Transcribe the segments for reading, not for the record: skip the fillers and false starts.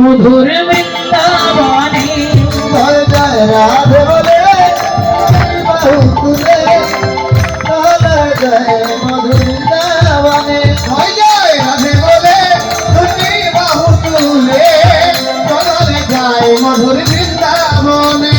মধুর বৃন্দাবনে জয় জয় রাধে বলে বাহু তুলে জয় মধুর বৃন্দাবনে জয় জয় রাধে বলে তুমি বাহু তুলে চলে যায় মধুর বৃন্দাবনে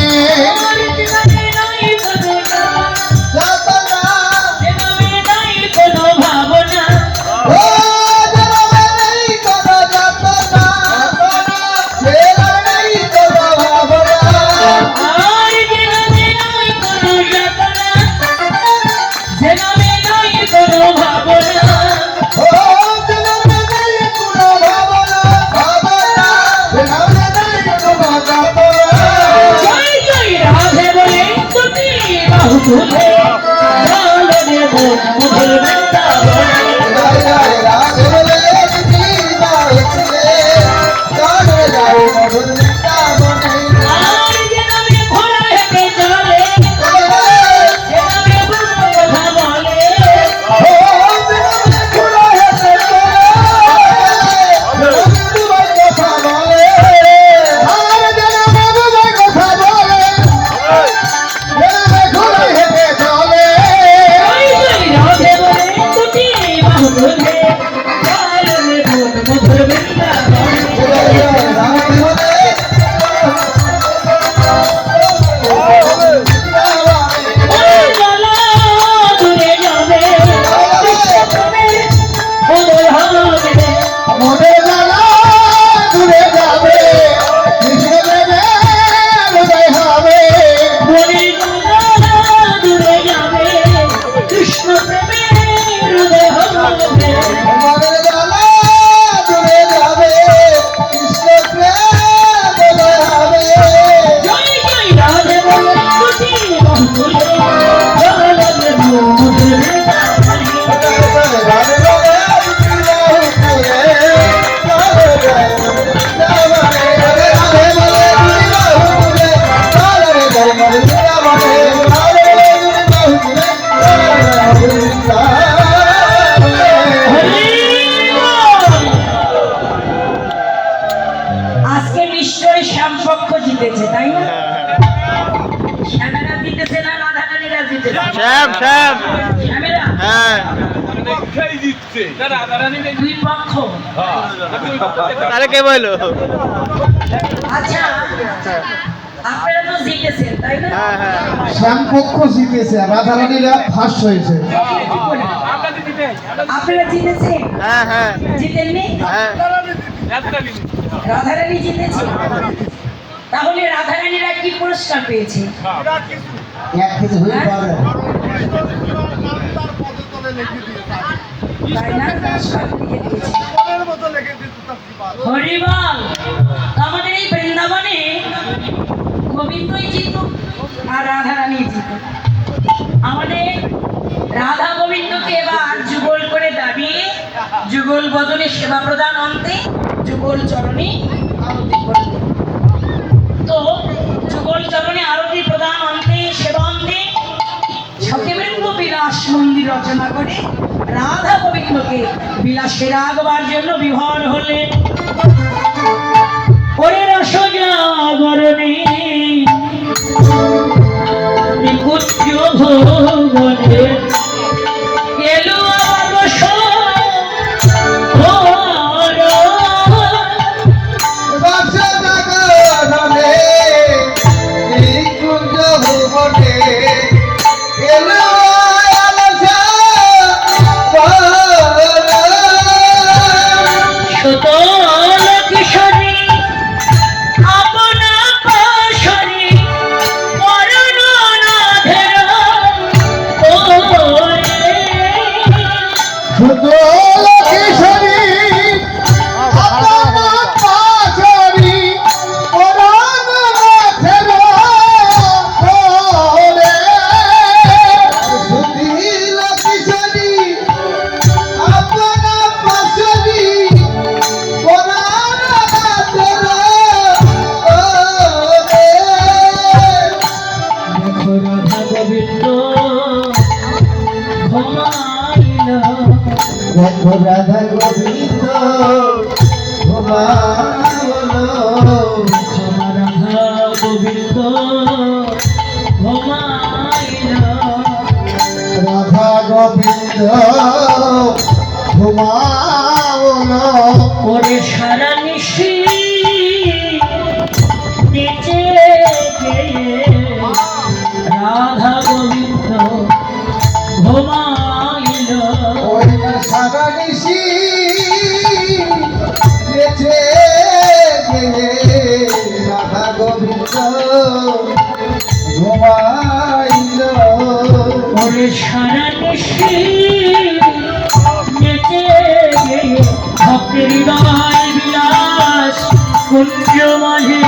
আজকে নিশ্চয়ই শ্যামপক্ষ জিতেছে, তাই না? শ্যামেরা জিতেছে না রাধারানীরা জিতেছে? শ্যাম শ্যাম শ্যামেরা? হ্যাঁ দুই পক্ষ। তাহলে কে বললো? আচ্ছা, আপনারা তো জিতেছেন, তাই না? হ্যাঁ হ্যাঁ শ্যামপক্ষ জিতেছে আর রাধারানীরা ফার্স্ট হয়েছে। আপনারা জিতেছেন? হ্যাঁ হ্যাঁ জিতেননি? হ্যাঁ রাধারানী জিতেছে। তাহলে রাধারানীরা কি পুরস্কার পেয়েছে? এক কেজি হয়ে পাবে তাই না? পুরস্কার লিখে দিয়েছে। হরি বল। আমাদের এই বৃন্দাবনে গোবিন্দই জিতুক আর রাধারানী জিতুক। আমাদের রাধা গোবিন্দকে এবার যুগল করে দাবিয়ে যুগল বদনে সেবা প্রদান অন্তে যুগল চরণে আরতি করবে। তো যুগল চরণে আরতি প্রদান অন্তে সেবা অন্তে সখীবৃন্দ বিলাস মন্দির রচনা করে রাধা গোবিন্দকে বিলাসে রাগবার জন্য বিভোর হলেন। ওরে রসজাগরণে নিকুঞ্জ ভুবনে এলো আবার রাধা গোবিন্দ ঘুমাইল রাধা গোবিন্দ ঘুমাওলো ওরে সারা নিশি নেচে গেয়ে রাধা গোবিন্দ ঘুমাইল ওই সারা নিশি বেঁচে গেলে রাধা গোবিন্দ ঘুমাইল ওরে সারা নিশি নেচে গেয়ে ভক্তের হৃদয় বিলাস কুঞ্জ মাঝে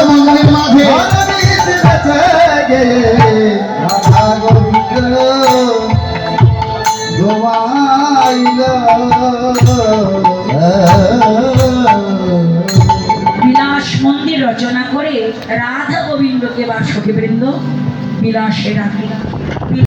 মন্দির মাঝে রাধা গোবিন্দ ঘুমাইল বিলাস মন্দির রচনা করে রাধা গোবিন্দকে বা সখীবৃন্দ বিলাসে রাখিল।